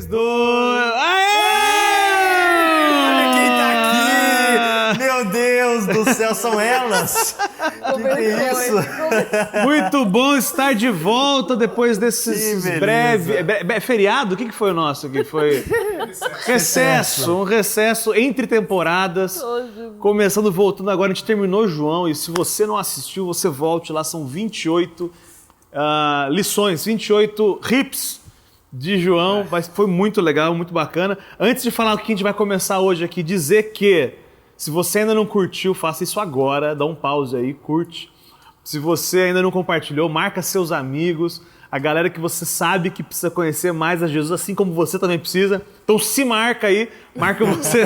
3, 2... Olha quem tá aqui! Meu Deus do céu, são elas? Que é isso? Muito bom estar de volta depois desses breves... Feriado? O que foi o nosso aqui? Foi recesso, um recesso entre temporadas. Começando, voltando agora, a gente terminou João, e se você não assistiu, você volte lá, são 28 lições, 28 hips de João, mas foi muito legal, muito bacana. Antes de falar o que a gente vai começar hoje aqui, dizer que se você ainda não curtiu, faça isso agora, dá um pause aí, curte. Se você ainda não compartilhou, marca seus amigos, a galera que você sabe que precisa conhecer mais a Jesus, assim como você também precisa. Então se marca aí, marca você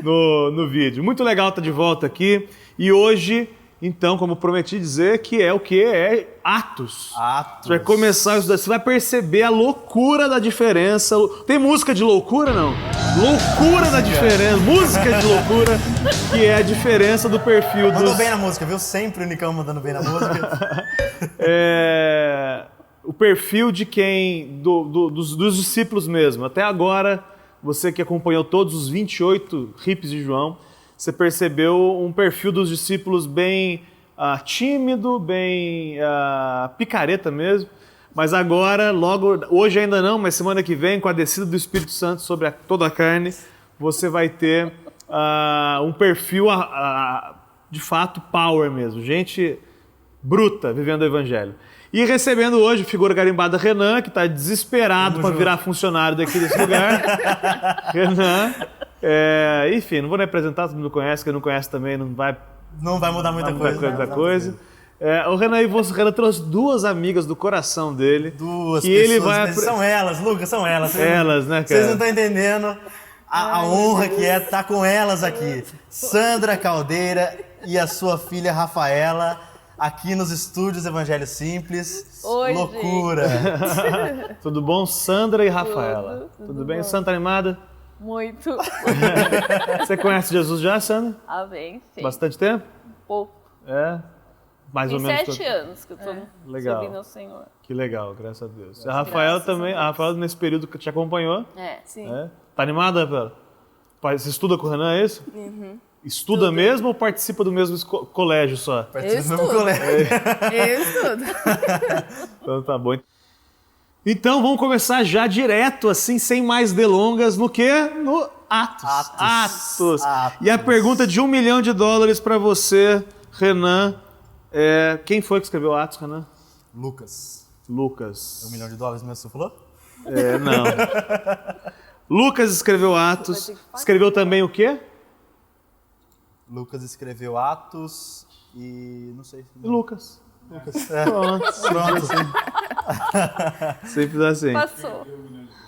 no vídeo. Muito legal estar de volta aqui. E hoje, então, como prometi dizer, que é o que? É Atos. Atos. Você vai começar a estudar, você vai perceber a loucura da diferença. Tem música de loucura, não? Loucura da diferença, música de loucura, que é a diferença do perfil dos... Mandou bem na música, viu? Sempre o Nicão mandando bem na música. O perfil de quem, dos discípulos mesmo. Até agora, você que acompanhou todos os 28 hips de João, você percebeu um perfil dos discípulos bem tímido, bem picareta mesmo. Mas agora, logo, hoje ainda não, mas semana que vem, com a descida do Espírito Santo sobre toda a carne, você vai ter um perfil de fato power mesmo. Gente bruta vivendo o Evangelho. E recebendo hoje figura garimbada Renan, que está desesperado para virar funcionário daqui desse lugar. Renan. Enfim, não vou nem apresentar, todo mundo conhece, quem não conhece também não vai mudar muita coisa. O Renan trouxe duas amigas do coração dele. Duas que pessoas, ele vai... são elas, Lucas, são elas. Elas, né, cara? Vocês não estão entendendo a honra que é estar com elas aqui. Sandra Caldeira e a sua filha Rafaela, aqui nos estúdios Evangelho Simples. Oi, loucura! Tudo bom, Sandra e Rafaela? Tudo bem? Bom. Sandra, tá animada? Muito. Você conhece Jesus já, Sandra? Bem, sim. Bastante tempo? Pouco. Mais ou Tem menos. 7 anos que eu tô servindo ao Senhor. Que legal, graças a Deus. A Rafaela também, a Rafaela nesse período que te acompanhou. Sim. Tá animada, Rafaela? Você estuda com o Renan, é isso? Uhum. Estuda Tudo. Mesmo ou participa do mesmo colégio só? Participa do mesmo colégio. Eu estudo. Então tá bom. Então vamos começar já direto, assim, sem mais delongas, no quê? No Atos. E a pergunta de $1 milhão para você, Renan, quem foi que escreveu Atos, Renan? Lucas. $1 milhão mesmo, você falou? Não. Lucas escreveu Atos. Escreveu também o quê? Lucas escreveu Atos e... não sei. E Lucas. Pronto. Simples assim. Passou.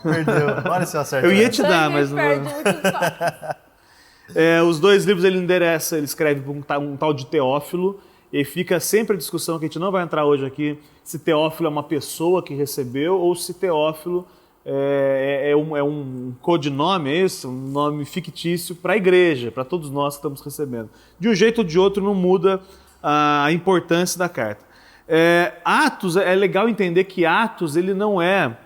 Perdeu. Olha se eu acerto. Eu ia te dar, mas não... Os dois livros ele endereça, ele escreve para um tal de Teófilo, e fica sempre a discussão, que a gente não vai entrar hoje aqui, se Teófilo é uma pessoa que recebeu ou se Teófilo é um codinome, é isso? Um nome fictício para a igreja, para todos nós que estamos recebendo. De um jeito ou de outro não muda a importância da carta. Atos, é legal entender que Atos ele não é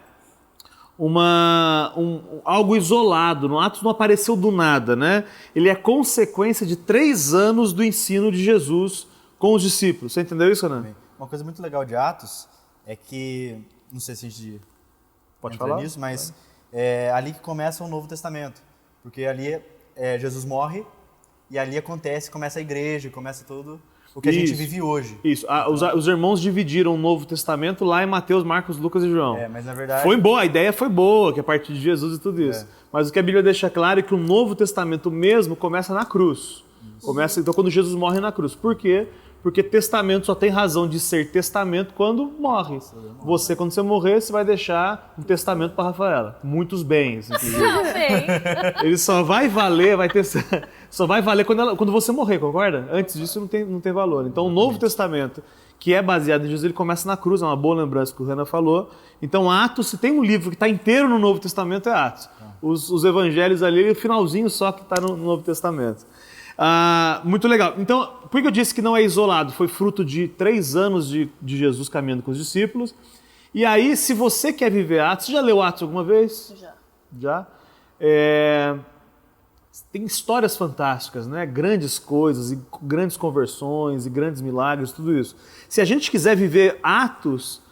algo isolado. No Atos não apareceu do nada, né? Ele é consequência de 3 anos do ensino de Jesus com os discípulos. Você entendeu isso, Renan? Uma coisa muito legal de Atos é que, não sei se a gente pode falar nisso, mas é ali que começa o Novo Testamento. Porque ali Jesus morre e ali começa a igreja, começa tudo o que a gente vive hoje. Isso. Os irmãos dividiram o Novo Testamento lá em Mateus, Marcos, Lucas e João. Mas na verdade... Foi boa, a ideia foi boa, que é a partir de Jesus e tudo isso. Mas o que a Bíblia deixa claro é que o Novo Testamento mesmo começa na cruz. Então quando Jesus morre na cruz. Por quê? Porque testamento só tem razão de ser testamento quando morre. Você, quando você morrer, você vai deixar um testamento para Rafaela. Muitos bens, inclusive. Ele só vai valer, só vai valer quando você morrer, concorda? Antes disso não tem valor. Então o Novo Testamento, que é baseado em Jesus, ele começa na cruz, é uma boa lembrança que o Renan falou. Então Atos, se tem um livro que está inteiro no Novo Testamento, é Atos. Os evangelhos ali, o finalzinho só que está no Novo Testamento. Muito legal. Então, por que eu disse que não é isolado? Foi fruto de 3 anos de Jesus caminhando com os discípulos. E aí, se você quer viver Atos, você já leu Atos alguma vez? Já. Já? Tem histórias fantásticas, né? Grandes coisas, e grandes conversões, e grandes milagres, tudo isso. Se a gente quiser viver Atos,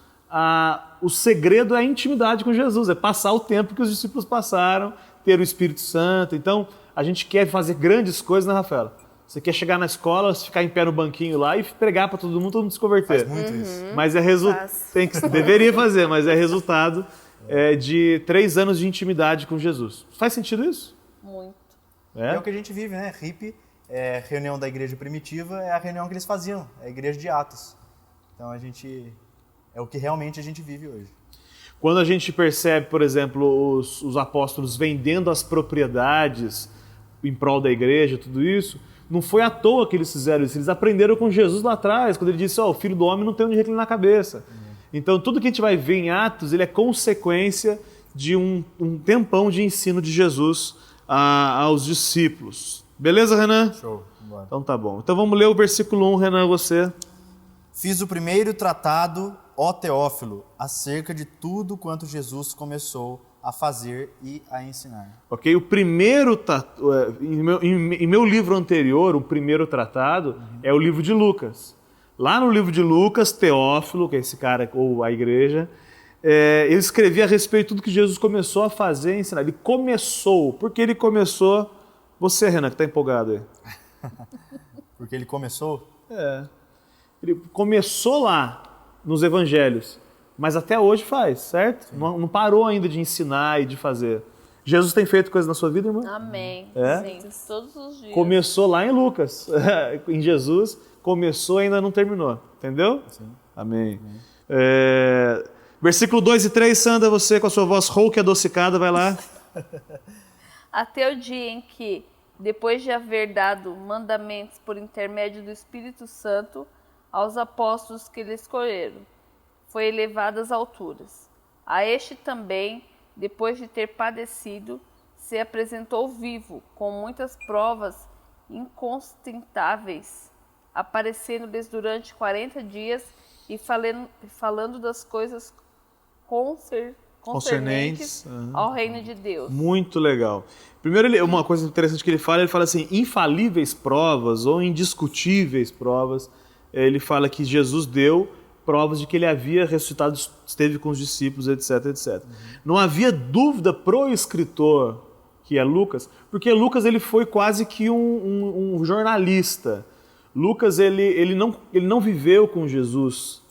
o segredo é a intimidade com Jesus, é passar o tempo que os discípulos passaram, ter o Espírito Santo. Então, a gente quer fazer grandes coisas, né, Rafaela? Você quer chegar na escola, ficar em pé no banquinho lá e pregar para todo mundo se converter. Faz muito isso. Mas é resultado. Deveria fazer, mas é resultado de 3 anos de intimidade com Jesus. Faz sentido isso? Muito. É o que a gente vive, né? RIP, reunião da igreja primitiva, é a reunião que eles faziam, é a igreja de Atos. Então é o que realmente a gente vive hoje. Quando a gente percebe, por exemplo, os apóstolos vendendo as propriedades em prol da igreja, tudo isso, não foi à toa que eles fizeram isso. Eles aprenderam com Jesus lá atrás, quando ele disse, o filho do homem não tem onde reclinar a cabeça. Então, tudo que a gente vai ver em Atos, ele é consequência de um tempão de ensino de Jesus aos discípulos. Beleza, Renan? Show. Bora. Então tá bom. Então vamos ler o versículo 1, Renan, você. Fiz o primeiro tratado, ó Teófilo, acerca de tudo quanto Jesus começou a fazer e a ensinar. Ok? O primeiro, em meu livro anterior, o primeiro tratado, é o livro de Lucas. Lá no livro de Lucas, Teófilo, que é esse cara, ou a igreja, ele escrevia a respeito de tudo que Jesus começou a fazer e ensinar. Ele começou. Por que ele começou? Você, Renan, que está empolgado aí. Porque ele começou? Ele começou lá, nos evangelhos, mas até hoje faz, certo? Não parou ainda de ensinar e de fazer. Jesus tem feito coisa na sua vida, irmão? Amém. Sim, todos os dias. Começou lá em Lucas, em Jesus, começou e ainda não terminou, entendeu? Sim. Amém. Versículo 2 e 3, Sandra, você com a sua voz rouca e adocicada, vai lá. Até o dia em que, depois de haver dado mandamentos por intermédio do Espírito Santo aos apóstolos que ele escolheram, foi elevado às alturas. A este também, depois de ter padecido, se apresentou vivo, com muitas provas inconstentáveis, aparecendo-lhes durante 40 dias e falando das coisas concernentes ao reino de Deus. Muito legal. Primeiro, uma coisa interessante que ele fala assim, infalíveis provas ou indiscutíveis provas. Ele fala que Jesus deu provas de que ele havia ressuscitado, esteve com os discípulos, etc, etc. Não havia dúvida pro escritor, que é Lucas, porque Lucas ele foi quase que um jornalista. Lucas ele não viveu com Jesus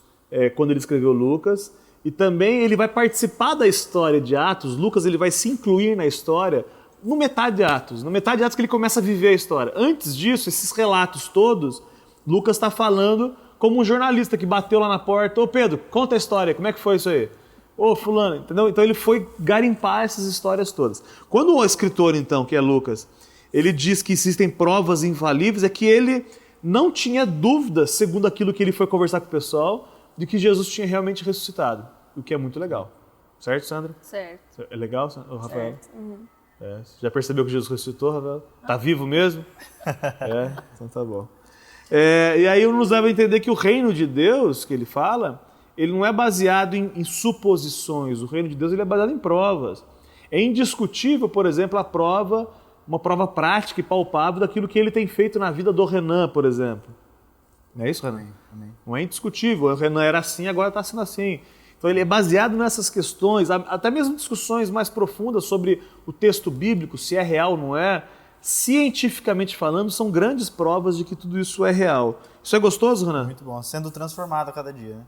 quando ele escreveu Lucas, e também ele vai participar da história de Atos. Lucas ele vai se incluir na história no metade de Atos. No metade de Atos que ele começa a viver a história. Antes disso, esses relatos todos, Lucas está falando como um jornalista que bateu lá na porta. Ô Pedro, conta a história, como é que foi isso aí? Ô fulano, entendeu? Então ele foi garimpar essas histórias todas. Quando o escritor, então, que é Lucas, ele diz que existem provas infalíveis, é que ele não tinha dúvida, segundo aquilo que ele foi conversar com o pessoal, de que Jesus tinha realmente ressuscitado, o que é muito legal. Certo, Sandra? Certo. É legal, Rafael? Certo. Uhum. Já percebeu que Jesus ressuscitou, Rafael? Tá vivo mesmo? Então tá bom. E aí nos leva a entender que o reino de Deus, que ele fala, ele não é baseado em suposições. O reino de Deus ele é baseado em provas. É indiscutível, por exemplo, uma prova prática e palpável daquilo que ele tem feito na vida do Renan, por exemplo. Não é isso, Renan? Amém. Não é indiscutível. O Renan era assim, agora está sendo assim. Então ele é baseado nessas questões, até mesmo discussões mais profundas sobre o texto bíblico, se é real ou não é. Cientificamente falando, são grandes provas de que tudo isso é real. Isso é gostoso, Renan? Muito bom, sendo transformado a cada dia. Né?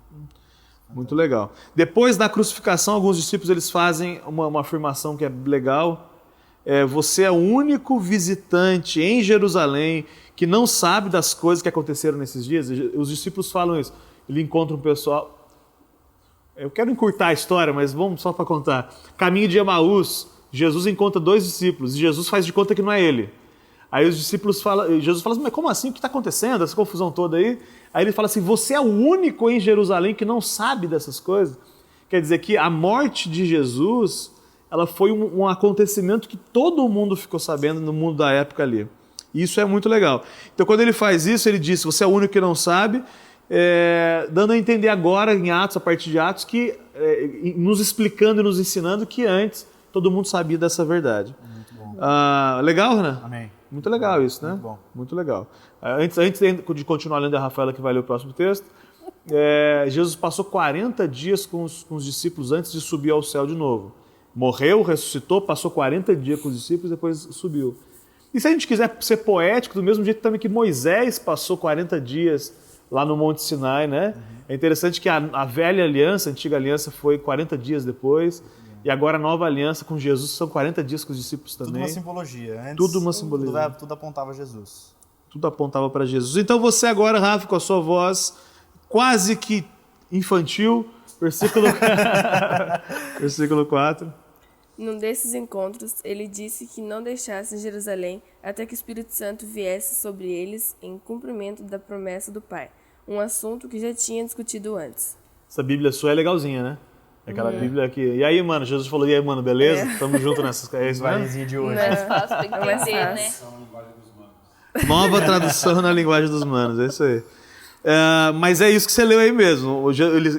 Muito legal. Depois da crucificação, alguns discípulos eles fazem uma afirmação que é legal. Você é o único visitante em Jerusalém que não sabe das coisas que aconteceram nesses dias. Os discípulos falam isso. Ele encontra um pessoal... Eu quero encurtar a história, mas vamos só para contar. Caminho de Emaús, Jesus encontra 2 discípulos e Jesus faz de conta que não é ele. Aí os discípulos falam, Jesus fala assim, mas como assim? O que está acontecendo? Essa confusão toda aí? Aí ele fala assim, você é o único em Jerusalém que não sabe dessas coisas. Quer dizer que a morte de Jesus, ela foi um acontecimento que todo mundo ficou sabendo no mundo da época ali. E isso é muito legal. Então quando ele faz isso, ele diz, você é o único que não sabe, dando a entender agora em Atos, a partir de Atos, que nos explicando e nos ensinando que antes todo mundo sabia dessa verdade. Muito bom. Legal, Renan? Amém. Muito legal isso, né? Muito bom. Muito legal. Antes de continuar lendo a Rafaela, que vai ler o próximo texto, Jesus passou 40 dias com os discípulos antes de subir ao céu de novo. Morreu, ressuscitou, passou 40 dias com os discípulos e depois subiu. E se a gente quiser ser poético, do mesmo jeito também que Moisés passou 40 dias lá no Monte Sinai, né? É interessante que a velha aliança, a antiga aliança, foi 40 dias depois. E agora a nova aliança com Jesus são 40 dias com os discípulos também. Tudo uma simbologia. Antes, tudo uma simbologia. Tudo apontava a Jesus. Tudo apontava para Jesus. Então você agora, Rafa, com a sua voz quase que infantil, versículo 4. Num desses encontros, ele disse que não deixassem Jerusalém até que o Espírito Santo viesse sobre eles em cumprimento da promessa do Pai, um assunto que já tinha discutido antes. Essa Bíblia sua é legalzinha, né? É aquela Bíblia que... E aí, mano? Jesus falou, e aí, mano, beleza? Tamo junto nessas... É isso mesmo? Valezinho de hoje. Mais fácil pra entender, né? Nova tradução na linguagem dos manos, é isso aí. Mas é isso que você leu aí mesmo.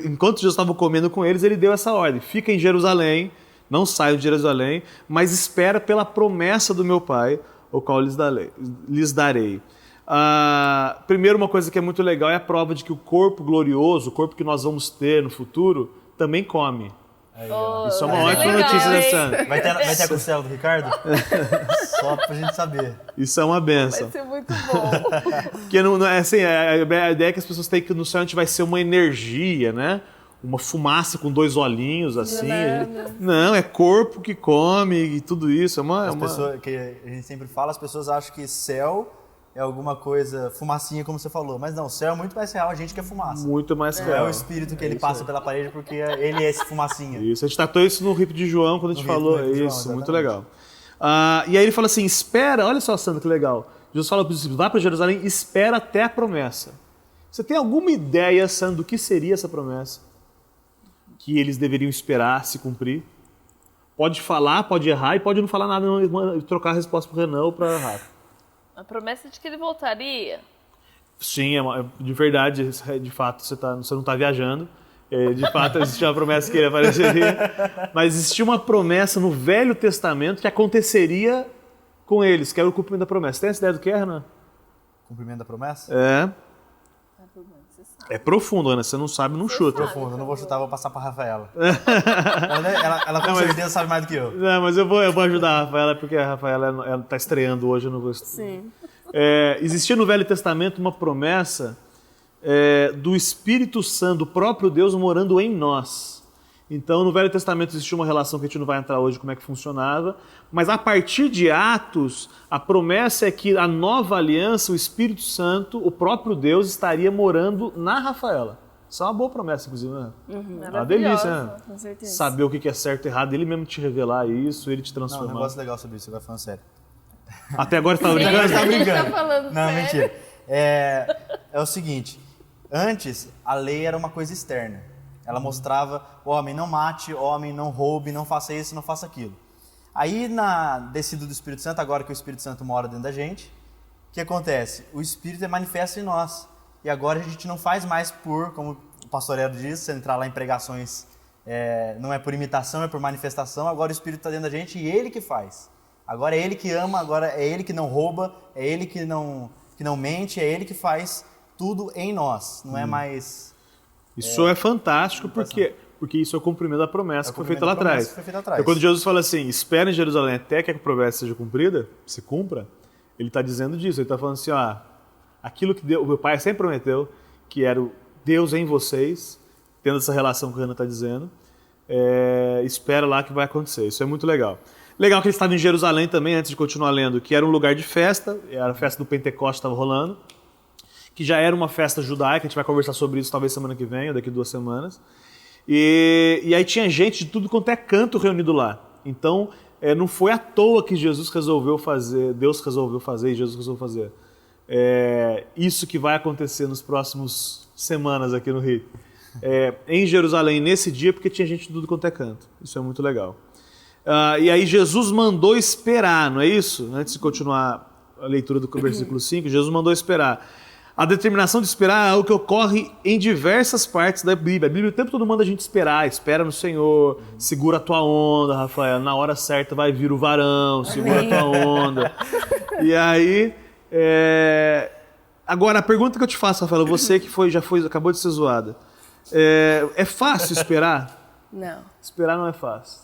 Enquanto Jesus estava comendo com eles, ele deu essa ordem. Fica em Jerusalém, não saiam de Jerusalém, mas espera pela promessa do meu Pai, o qual lhes darei. Primeiro, uma coisa que é muito legal é a prova de que o corpo glorioso, o corpo que nós vamos ter no futuro, também come. Isso é uma ótima notícia, né, Sandra? Vai ter a costela do Ricardo? Só pra gente saber. Isso é uma benção. Vai ser muito bom. Porque não é assim, a ideia é que as pessoas têm que no céu a gente vai ser uma energia, né? Uma fumaça com 2 olhinhos, assim. Não, é corpo que come e tudo isso. Pessoas, que a gente sempre fala, as pessoas acham que céu é alguma coisa, fumacinha, como você falou. Mas não, o céu é muito mais real, a gente que é fumaça. Muito mais É real. o espírito que ele passa pela parede porque ele é esse fumacinha. Isso, a gente tratou isso no Rito de João, quando a gente falou. No Rito de João, Isso, muito exatamente. legal. E aí ele fala assim, espera, olha só, Sandra, que legal. Jesus fala para os discípulos, vá para Jerusalém, espera até a promessa. Você tem alguma ideia, Sandra, do que seria essa promessa? Que eles deveriam esperar se cumprir? Pode falar, pode errar e pode não falar nada, não, trocar a resposta para o Renan ou para a Rafa. A promessa de que ele voltaria. Sim, de verdade, de fato, você não está viajando. De fato, existia uma promessa que ele apareceria. Mas existia uma promessa no Velho Testamento que aconteceria com eles, que era o cumprimento da promessa. Tem essa ideia do que é, Renan? Cumprimento da promessa? É profundo, Ana. Você não sabe, não chuta. Profundo, eu não vou chutar, vou passar pra Rafaela. ela com certeza sabe mais do que eu. Não, mas eu vou ajudar a Rafaela, porque a Rafaela ela tá estreando hoje, eu não vou... Sim. Existia no Velho Testamento uma promessa do Espírito Santo, do próprio Deus morando em nós. Então, no Velho Testamento existia uma relação que a gente não vai entrar hoje como é que funcionava, mas a partir de Atos, a promessa é que a nova aliança, o Espírito Santo, o próprio Deus, estaria morando na Rafaela. Isso é uma boa promessa, inclusive, né? É uma delícia, né? Com certeza. Saber o que é certo e errado, ele mesmo te revelar isso, ele te Não, um transformar. negócio legal sobre isso, agora falando sério. Até agora você estava brincando? Tá brincando. Ele tá falando Não, sério. mentira. É o seguinte, antes a lei era uma coisa externa. Ela mostrava, homem não mate, homem não roube, não faça isso, não faça aquilo. Aí na descida do Espírito Santo, agora que o Espírito Santo mora dentro da gente, o que acontece? O Espírito é manifesto em nós. E agora a gente não faz mais como o pastor Hélio diz, você entrar lá em pregações, não é por imitação, é por manifestação. Agora o Espírito está dentro da gente e ele que faz. Agora é ele que ama, agora é ele que não rouba, é ele que não mente, é ele que faz tudo em nós. Não é mais... Isso é fantástico porque isso é o cumprimento da promessa que foi feita lá atrás. Então, quando Jesus fala assim, espera em Jerusalém até que a promessa seja cumprida, se cumpra, ele está dizendo disso. Ele está falando assim, aquilo que o meu pai sempre prometeu, que era o Deus em vocês, tendo essa relação que o Renan está dizendo, espera lá que vai acontecer. Isso é muito legal. Legal que ele estava em Jerusalém também, antes de continuar lendo, que era um lugar de festa, era a festa do Pentecostes que estava rolando, que já era uma festa judaica, a gente vai conversar sobre isso talvez semana que vem, ou daqui 2 semanas. E aí tinha gente de tudo quanto é canto reunido lá. Então, não foi à toa que Jesus resolveu fazer, Deus resolveu fazer e Jesus resolveu fazer. Isso que vai acontecer nos próximos semanas aqui no Rio. Em Jerusalém, nesse dia, porque tinha gente de tudo quanto é canto. Isso é muito legal. E aí Jesus mandou esperar, não é isso? Antes de continuar a leitura do versículo 5, Jesus mandou esperar. A determinação de esperar é algo que ocorre em diversas partes da Bíblia. A Bíblia o tempo todo manda a gente esperar. Espera no Senhor, segura a tua onda, Rafael. Na hora certa vai vir o varão, segura a tua onda. E aí... Agora, a pergunta que eu te faço, Rafael, você que acabou de ser zoada. É fácil esperar? Não. Esperar não é fácil.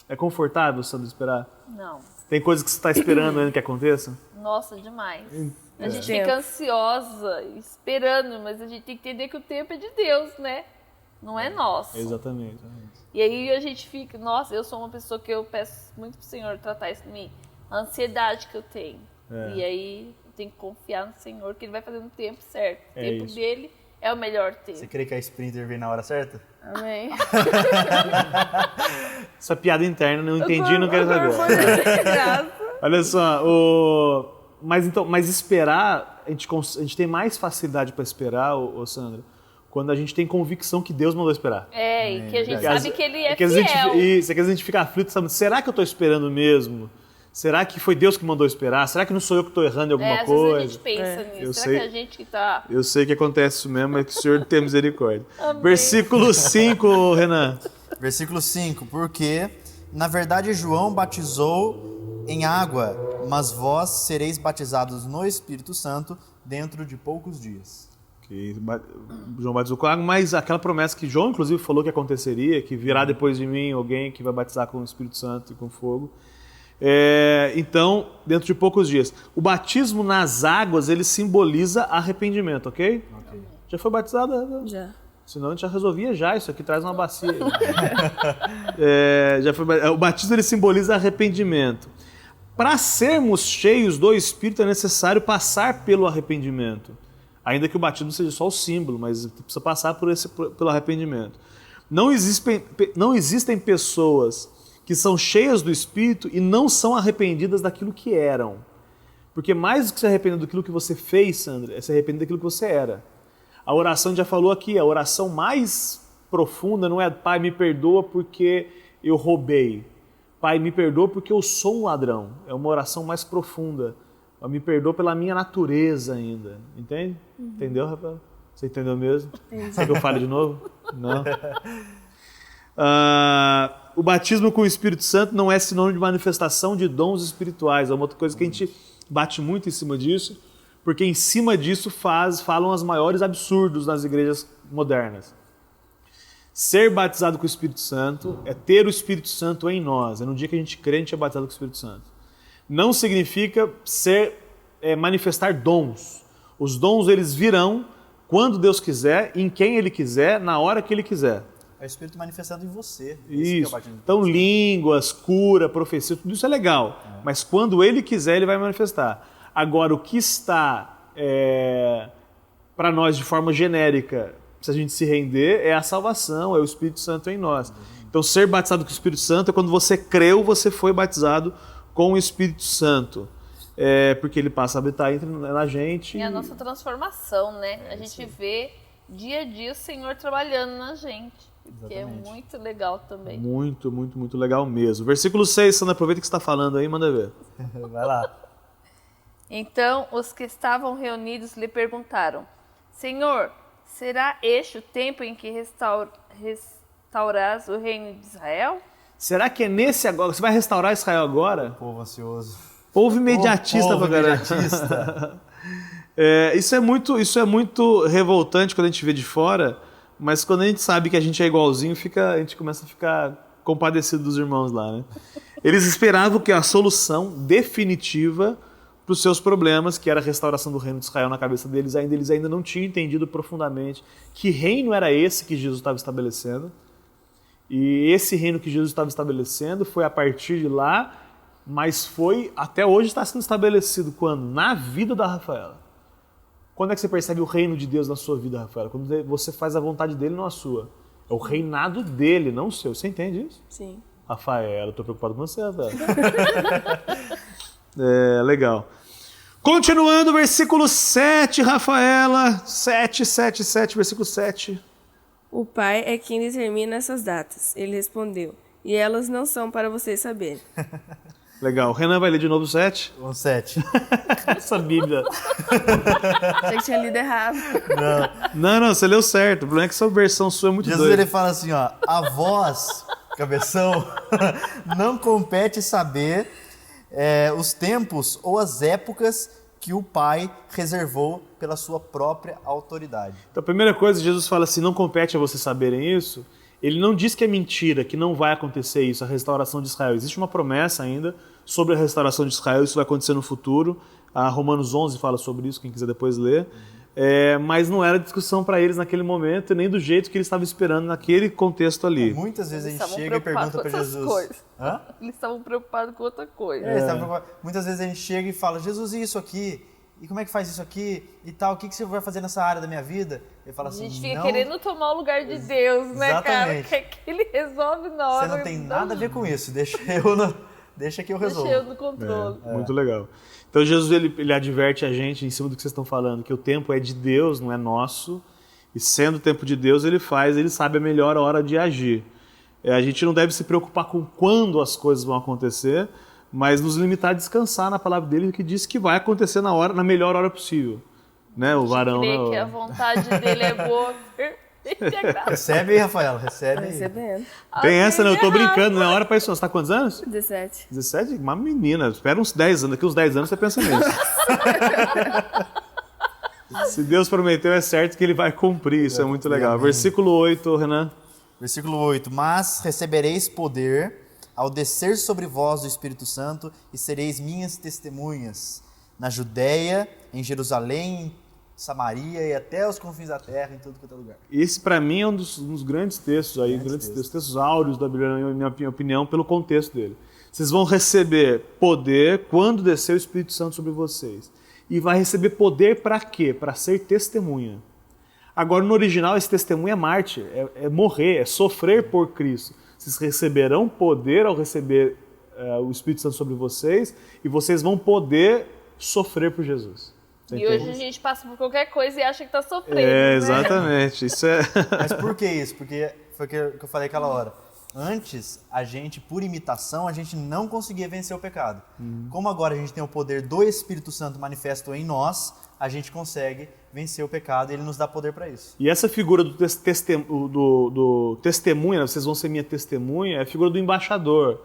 É confortável, Sandra, esperar? Não. Tem coisa que você está esperando ainda que aconteça? Nossa, demais. A gente fica ansiosa, esperando, mas a gente tem que entender que o tempo é de Deus, né? Não é nosso. Exatamente. E aí a gente fica... Nossa, eu sou uma pessoa que eu peço muito pro Senhor tratar isso em mim. A ansiedade que eu tenho. E aí eu tenho que confiar no Senhor que Ele vai fazer no tempo certo. O tempo dele é o melhor tempo. Você crê que a Sprinter vem na hora certa? Amém. Essa piada interna, não entendi, não quero saber. Olha só, mas esperar, a gente tem mais facilidade para esperar, Sandra, quando a gente tem convicção que Deus mandou esperar. E que a gente sabe que Ele é que fiel. Isso, é que a gente fica aflito, sabe? Será que eu estou esperando mesmo? Será que foi Deus que mandou esperar? Será que não sou eu que estou errando em alguma coisa? Às vezes a gente pensa nisso. Será que a gente que está... Eu sei que acontece isso mesmo, é que o Senhor tem misericórdia. Versículo 5, Renan. Versículo 5, porque, na verdade, João batizou em água, mas vós sereis batizados no Espírito Santo dentro de poucos dias. João batizou com água, mas aquela promessa que João, inclusive, falou que aconteceria, que virá depois de mim alguém que vai batizar com o Espírito Santo e com fogo. Então, dentro de poucos dias. O batismo nas águas, ele simboliza arrependimento, ok? Já foi batizado? Já. Senão a gente já resolvia já, isso aqui traz uma bacia. O batismo, ele simboliza arrependimento. Para sermos cheios do Espírito, é necessário passar pelo arrependimento. Ainda que o batismo seja só o símbolo, mas precisa passar pelo arrependimento. Não existem pessoas que são cheias do Espírito e não são arrependidas daquilo que eram. Porque mais do que se arrepender daquilo que você fez, Sandra, é se arrepender daquilo que você era. A oração, a gente já falou aqui, a oração mais profunda não é Pai, me perdoa porque eu roubei. Pai, me perdoa porque eu sou um ladrão. É uma oração mais profunda. Me perdoa pela minha natureza ainda. Entende? Entendeu, Rafael? Você entendeu mesmo? Entendi. Quer que eu fale de novo? Não? O batismo com o Espírito Santo não é sinônimo de manifestação de dons espirituais. É uma outra coisa que a gente bate muito em cima disso, porque em cima disso falam os maiores absurdos nas igrejas modernas. Ser batizado com o Espírito Santo é ter o Espírito Santo em nós. É no dia que a gente crê, a gente é batizado com o Espírito Santo. Não significa manifestar dons. Os dons, eles virão quando Deus quiser, em quem Ele quiser, na hora que Ele quiser. É o Espírito manifestado em você. Isso. Então, línguas, cura, profecia, tudo isso é legal. Mas quando Ele quiser, Ele vai manifestar. Agora, o que está para nós de forma genérica, se a gente se render, é a salvação, é o Espírito Santo em nós. Então, ser batizado com o Espírito Santo é quando você creu, você foi batizado com o Espírito Santo. Porque Ele passa a habitar na gente. E a nossa transformação, né? A gente vê dia a dia o Senhor trabalhando na gente. Que é muito legal também. Muito, muito, muito legal mesmo. Versículo 6, Sandra, aproveita que você está falando aí, manda ver. Vai lá. Então os que estavam reunidos lhe perguntaram: Senhor, será este o tempo em que restaurarás o reino de Israel? Será que é nesse agora? Você vai restaurar Israel agora? Povo ansioso. Povo imediatista pra caramba. Isso é muito revoltante quando a gente vê de fora. Mas quando a gente sabe que a gente é igualzinho, a gente começa a ficar compadecido dos irmãos lá, né? Eles esperavam que a solução definitiva para os seus problemas, que era a restauração do reino de Israel na cabeça deles, eles ainda não tinham entendido profundamente que reino era esse que Jesus estava estabelecendo. E esse reino que Jesus estava estabelecendo foi a partir de lá, mas até hoje está sendo estabelecido quando? Na vida da Rafaela. Quando é que você percebe o reino de Deus na sua vida, Rafaela? Quando você faz a vontade dele, não a sua. É o reinado dele, não o seu. Você entende isso? Sim. Rafaela, eu tô preocupado com você, Rafaela. Legal. Continuando, versículo 7, Rafaela. 7, versículo 7. O Pai é quem determina essas datas. Ele respondeu. E elas não são para vocês saberem. Legal. O Renan vai ler de novo o 7? Um 7. Essa Bíblia. Achei que tinha lido errado. Não, você leu certo. O problema é que essa versão sua é muito Jesus doida. ele fala assim, ó, a vós, cabeção, não compete saber os tempos ou as épocas que o Pai reservou pela sua própria autoridade. Então, a primeira coisa, Jesus fala assim, não compete a vocês saberem isso. Ele não diz que é mentira, que não vai acontecer isso, a restauração de Israel. Existe uma promessa ainda sobre a restauração de Israel, isso vai acontecer no futuro. Romanos 11 fala sobre isso, quem quiser depois ler. Mas não era discussão para eles naquele momento, nem do jeito que eles estavam esperando naquele contexto ali. Muitas vezes Eles a gente estavam chega e pergunta para preocupados com Jesus. outras coisas. Hã? Eles estavam preocupados com outra coisa. Eles estavam preocupados. Muitas vezes a gente chega e fala, Jesus, e isso aqui? E como é que faz isso aqui? E tal, o que você vai fazer nessa área da minha vida? Ele fala A assim, gente fica não, querendo tomar o lugar de Deus, né, Exatamente. cara? Que ele resolve na hora. você não tem nada a ver com isso, deixa que eu resolvo. Deixa eu no controle. Muito legal. Então Jesus ele adverte a gente em cima do que vocês estão falando, que o tempo é de Deus, não é nosso. E sendo o tempo de Deus, ele sabe a melhor hora de agir. A gente não deve se preocupar com quando as coisas vão acontecer, mas nos limitar a descansar na palavra dele, que diz que vai acontecer na melhor hora possível. Né? O varão... Crê que a vontade dele é boa, perfeita e agradável. Recebe aí, Rafaela, recebe aí. Recebendo. Tem essa, né? Eu tô brincando, não é hora pra isso. Você tá com quantos anos? 17. 17? Uma menina. Espera uns 10 anos. Daqui uns 10 anos você pensa nisso. Se Deus prometeu, é certo que ele vai cumprir. Isso é muito legal. Versículo 8, Renan. Versículo 8. Mas recebereis poder ao descer sobre vós o Espírito Santo e sereis minhas testemunhas na Judéia, em Jerusalém, em Samaria e até os confins da terra, em todo quanto é lugar. Esse, para mim, é um dos grandes textos aí, textos áureos da Bíblia, na minha opinião, pelo contexto dele. Vocês vão receber poder quando descer o Espírito Santo sobre vocês. E vai receber poder para quê? Para ser testemunha. Agora, no original, esse testemunho é mártir, é morrer, é sofrer por Cristo. Vocês receberão poder ao receber o Espírito Santo sobre vocês e vocês vão poder sofrer por Jesus. E hoje a gente passa por qualquer coisa e acha que tá sofrendo. Exatamente. Isso é... Mas por que isso? Porque foi o que eu falei aquela hora. Antes, a gente, por imitação, a gente não conseguia vencer o pecado. Como agora a gente tem o poder do Espírito Santo manifesto em nós, a gente consegue vencer o pecado e ele nos dá poder para isso. E essa figura do testemunha, vocês vão ser minha testemunha, é a figura do embaixador.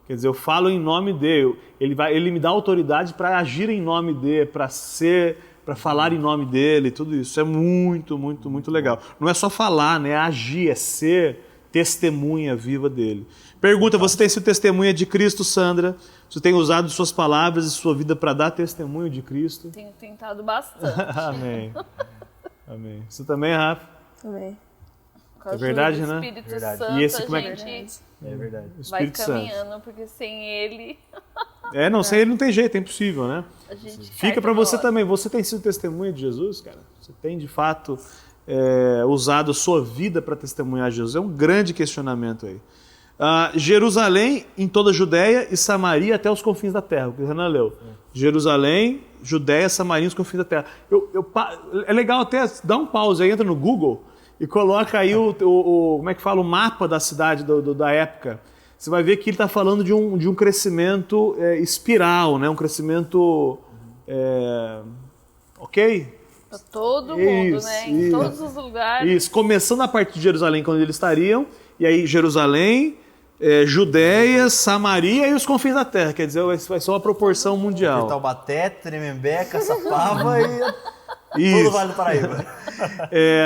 Quer dizer, eu falo em nome dele, ele me dá autoridade para agir em nome dele, para falar em nome dele, tudo isso. É muito, muito, muito legal. Não é só falar, né? É agir, é ser testemunha viva dele. Pergunta, você tem sido testemunha de Cristo, Sandra? Você tem usado suas palavras e sua vida para dar testemunho de Cristo? Tenho tentado bastante. Amém. Amém. Você também, Rafa? Também. Com a É verdade, ajuda do né? Espírito Verdade. Santo, E esse, como a é que- gente É verdade. O vai Espírito Santo. caminhando, porque sem ele Não, sem ele não tem jeito, é impossível, né? a gente Fica cai para toda você hora. também. Você tem sido testemunha de Jesus, cara? Você tem, de fato, usado a sua vida para testemunhar Jesus? É um grande questionamento aí. Jerusalém, em toda a Judéia e Samaria até os confins da terra, o que o Renan leu. Jerusalém, Judéia, Samaria, os confins da terra. É legal até dar um pause aí, entra no Google e coloca aí como é que fala, o mapa da cidade da época. Você vai ver que ele está falando de um crescimento espiral, né? Um crescimento... ok? Pra todo mundo, Isso, né? Em isso. todos os lugares. Isso, começando a partir de Jerusalém, quando eles estariam, e aí Jerusalém, Judéia, Samaria e os confins da terra. Quer dizer, vai ser uma proporção mundial. Taubaté, Tremembé, Caçapava e todo Isso. o Vale do Paraíba.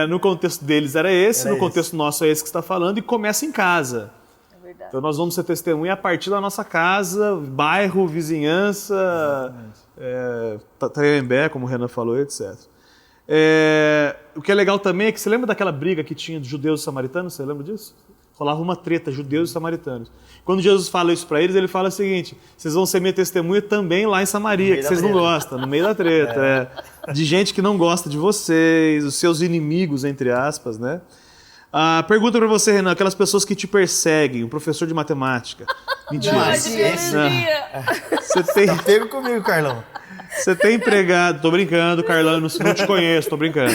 No contexto deles era esse, Era no esse. contexto nosso é esse que você está falando, e começa em casa. É verdade. Então nós vamos ser testemunha a partir da nossa casa, bairro, vizinhança, Tremembé, como o Renan falou, etc. O que é legal também é que você lembra daquela briga que tinha dos judeus e samaritanos? Você lembra disso? Rolava uma treta, judeus e samaritanos. Quando Jesus fala isso para eles, ele fala o seguinte: vocês vão ser minha testemunha também lá em Samaria, que vocês não gostam, no meio da treta. De gente que não gosta de vocês, os seus inimigos, entre aspas, né? Pergunta para você, Renan, aquelas pessoas que te perseguem, o professor de matemática. Mentira. Não, de biologia. Você tem... Tá pego comigo, Carlão. Você tem empregado, tô brincando, Carlão, não te conheço, tô brincando.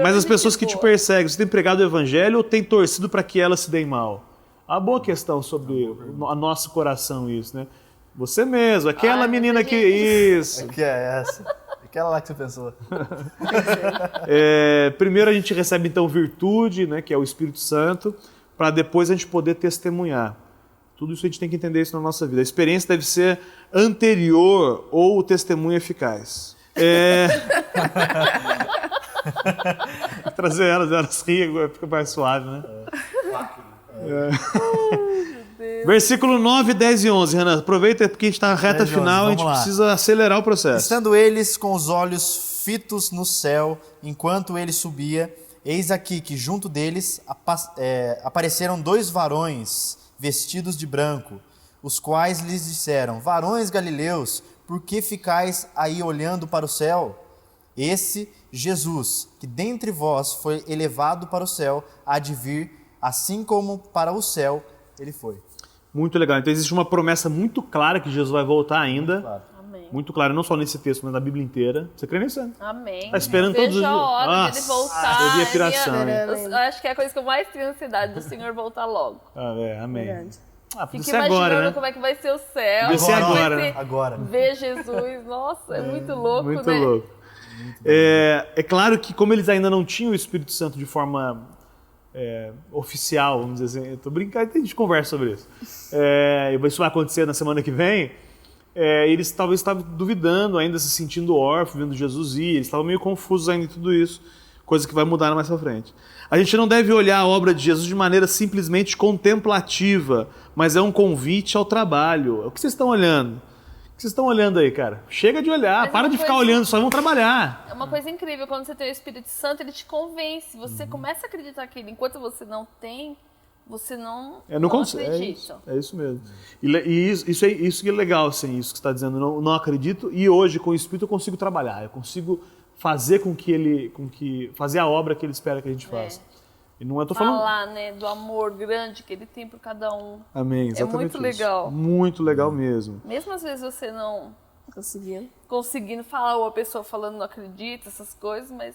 Mas as pessoas que te perseguem, você tem pregado o evangelho ou tem torcido para que elas se deem mal? Uma boa questão sobre o nosso coração isso, né? Você mesmo, aquela menina que... Isso. Que é essa? Aquela lá que você pensou. Primeiro a gente recebe então virtude, né, que é o Espírito Santo, para depois a gente poder testemunhar. Tudo isso a gente tem que entender isso na nossa vida. A experiência deve ser anterior ou o testemunho eficaz. Trazer elas riem, fica mais suave, né? Versículo 9, 10 e 11, Renan. Aproveita porque a gente está na reta 10 e 11, final, a gente vamos lá. precisa acelerar o processo. Estando eles com os olhos fitos no céu, enquanto ele subia, eis aqui que junto deles apareceram 2 varões vestidos de branco, os quais lhes disseram: varões galileus, por que ficais aí olhando para o céu? Esse Jesus, que dentre vós foi elevado para o céu, há de vir, assim como para o céu ele foi. Muito legal. Então existe uma promessa muito clara que Jesus vai voltar ainda. Claro. Amém. Muito clara, não só nesse texto, mas na Bíblia inteira. Você crê nisso? Amém. Tá esperando todos os Vejo a dias. hora dele voltar. Seria piração, hein? Eu acho que é a coisa que eu mais tenho ansiedade do Senhor voltar logo. Amém. Verdade. Podia Fico ser imaginando agora, né? como é que vai ser o céu. Podia ser como vai agora, ser né? Agora. Ver Jesus. Nossa, é muito louco, Muito né? louco. É claro que como eles ainda não tinham o Espírito Santo de forma oficial, vamos dizer assim, eu tô brincando, a gente conversa sobre isso. Isso vai acontecer na semana que vem. Eles talvez estavam duvidando, ainda se sentindo órfãos, vendo Jesus ir, eles estavam meio confusos ainda em tudo isso, coisa que vai mudar mais pra frente. A gente não deve olhar a obra de Jesus de maneira simplesmente contemplativa, mas é um convite ao trabalho. O que vocês estão olhando? O que vocês estão olhando aí, cara? Chega de olhar, Mas para uma de ficar coisa- olhando, só vão trabalhar. É uma coisa incrível, quando você tem o Espírito Santo, ele te convence. Você começa a acreditar que ele, enquanto você não tem, você não, Não consegue. acredita. É isso mesmo. E isso que é legal, assim, isso que você está dizendo. Não acredito, e hoje, com o Espírito, eu consigo trabalhar. Eu consigo fazer fazer a obra que ele espera que a gente faça. E não tô falando... Falar, né, do amor grande que ele tem por cada um. Amém, exatamente muito isso. legal. Muito legal mesmo. Mesmo às vezes você não Conseguindo. conseguindo falar, ou a pessoa falando não acredita, essas coisas, mas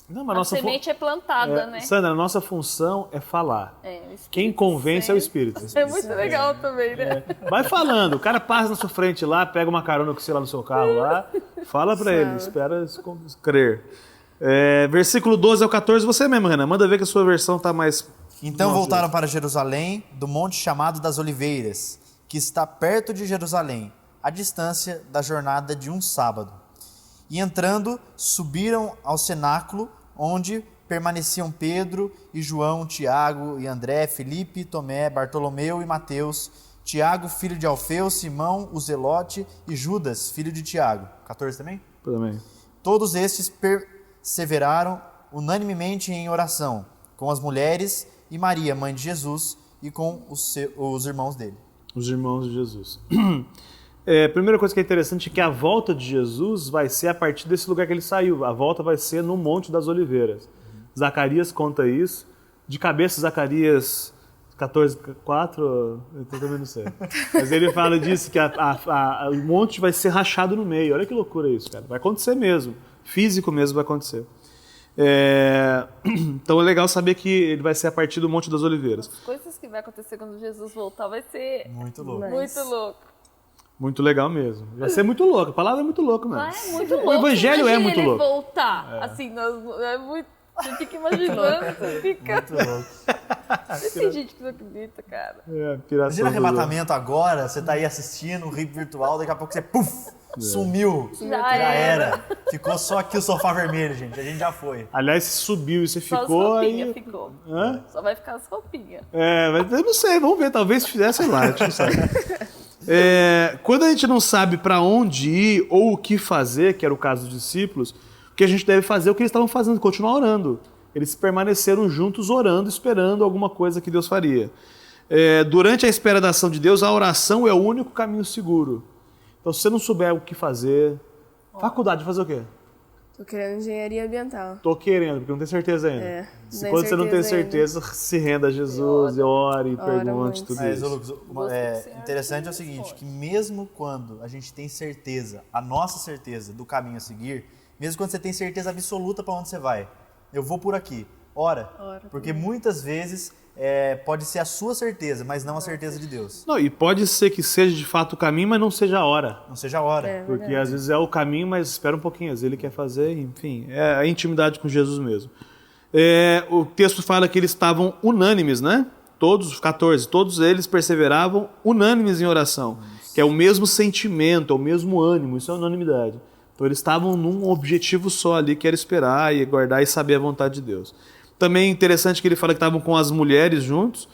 Não, mas a nossa semente é plantada, né? Sandra, a nossa função é falar. O Espírito Quem convence é o Santo. Espírito. É muito legal também, né? Vai falando, o cara passa na sua frente lá, pega uma carona com você lá no seu carro lá, fala pra ele, espera crer. Versículo 12 ao 14, você mesmo, Renan, manda ver que a sua versão tá mais... Então voltaram para Jerusalém, do monte chamado das Oliveiras, que está perto de Jerusalém, à distância da jornada de um sábado. E entrando, subiram ao cenáculo, onde permaneciam Pedro e João, Tiago e André, Felipe, Tomé, Bartolomeu e Mateus, Tiago, filho de Alfeu, Simão, o Zelote e Judas, filho de Tiago. 14 também? Também. Todos estes perseveraram unanimemente em oração, com as mulheres e Maria, mãe de Jesus, e com os irmãos dele. Os irmãos de Jesus. A primeira coisa que é interessante é que a volta de Jesus vai ser a partir desse lugar que ele saiu. A volta vai ser no Monte das Oliveiras. Zacarias conta isso. De cabeça, Zacarias 14:4, eu também não sei. Mas ele fala disso, que o monte vai ser rachado no meio. Olha que loucura isso, cara. Vai acontecer mesmo. Físico mesmo vai acontecer. Então é legal saber que ele vai ser a partir do Monte das Oliveiras. As coisas que vai acontecer quando Jesus voltar vai ser Muito louco. muito louco. Muito legal mesmo. Vai ser muito louco. A palavra é muito louca, mano. É muito louco. O evangelho é muito ele louco. voltar. Assim, é muito... Você fica imaginando, você fica... Muito louco. Tem gente que não acredita, cara. Piração Imagina o do louco. arrebatamento agora, você tá aí assistindo um RIP virtual, daqui a pouco você, sumiu. Já era. Ficou só aqui o sofá vermelho, gente. A gente já foi. Aliás, se subiu e você Só as ficou roupinhas aí... ficou. Hã? Só vai ficar as roupinhas. Mas eu não sei, vamos ver, talvez fizesse, sei lá, a gente não sabe. Quando a gente não sabe para onde ir ou o que fazer, que era o caso dos discípulos, o que a gente deve fazer é o que eles estavam fazendo, continuar orando. Eles permaneceram juntos orando, esperando alguma coisa que Deus faria. Durante a espera da ação de Deus, a oração é o único caminho seguro. Então, se você não souber o que fazer, faculdade, fazer o quê? Tô querendo engenharia ambiental. Tô querendo, porque não tenho certeza ainda. Não Quando você não tem certeza certeza, se renda a Jesus, ore, pergunte, muito. tudo Mas, isso. ô, Lucas, interessante é o seguinte, que mesmo quando a gente tem certeza, a nossa certeza do caminho a seguir, mesmo quando você tem certeza absoluta para onde você vai, eu vou por aqui, ora, porque muitas vezes pode ser a sua certeza, mas não a certeza de Deus. Não, e pode ser que seja de fato o caminho, mas não seja a hora. Não seja a hora. Porque às vezes é o caminho, mas espera um pouquinho, às vezes ele quer fazer, enfim, é a intimidade com Jesus mesmo. O texto fala que eles estavam unânimes, né? Todos, os 14, todos eles perseveravam unânimes em oração, que é o mesmo sentimento, é o mesmo ânimo, isso é unanimidade. Então eles estavam num objetivo só ali, que era esperar e guardar e saber a vontade de Deus. Também é interessante que ele fala que estavam com as mulheres juntos,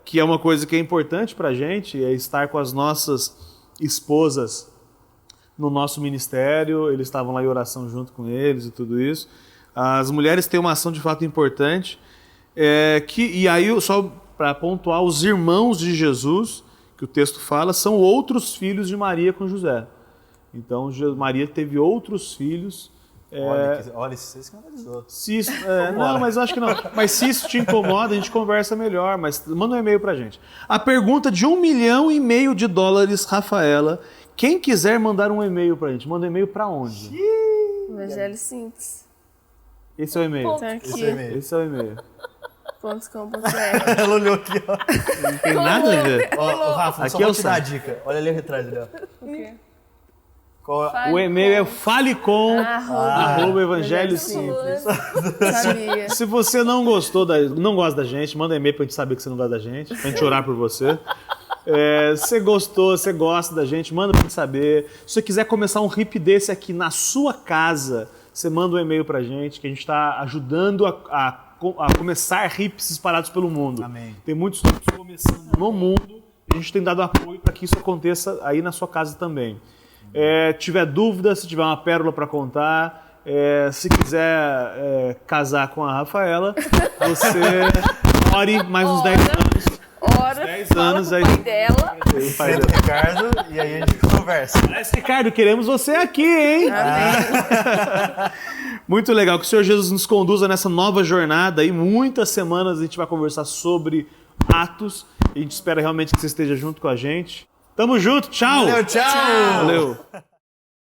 que é uma coisa que é importante pra gente, é estar com as nossas esposas no nosso ministério, eles estavam lá em oração junto com eles e tudo isso. As mulheres têm uma ação de fato importante, e aí só para pontuar, os irmãos de Jesus, que o texto fala, são outros filhos de Maria com José. Então Maria teve outros filhos. Olha, isso você escandalizou. Não, mas eu acho que não. Mas se isso te incomoda, a gente conversa melhor. Mas manda um e-mail pra gente. A pergunta de $1,5 milhão, Rafaela. Quem quiser mandar um e-mail pra gente, manda um e-mail pra onde? Evangelho Simples. Esse é o e-mail. Tá aqui. Esse é o e-mail. .com.br. Ela olhou aqui, ó. Não tem nada a ver. Ó, Rafa, Aqui só é vou o te dar a site. dica. Olha ali atrás, ali, ó. O quê? O e-mail é falecom@evangelho simples. Sabia. Se você não gosta da gente, manda e-mail pra gente saber que você não gosta da gente, pra gente orar por você. Você gostou, você gosta da gente, manda pra gente saber. Se você quiser começar um RIP desse aqui na sua casa, você manda um e-mail pra gente, que a gente está ajudando a começar RIPs espalhados pelo mundo. Amém. Tem muitos RIPs começando no mundo, e a gente tem dado apoio para que isso aconteça aí na sua casa também. Tiver dúvida, se tiver uma pérola para contar, se quiser casar com a Rafaela, você ore mais uns 10 anos. Ora, 10 anos aí. pai dela. Senta o Ricardo e aí a gente conversa. Ricardo, queremos você aqui, hein? Muito legal, que o Senhor Jesus nos conduza nessa nova jornada aí. Muitas semanas a gente vai conversar sobre Atos. E a gente espera realmente que você esteja junto com a gente. Tamo junto, tchau! Valeu, tchau! Valeu!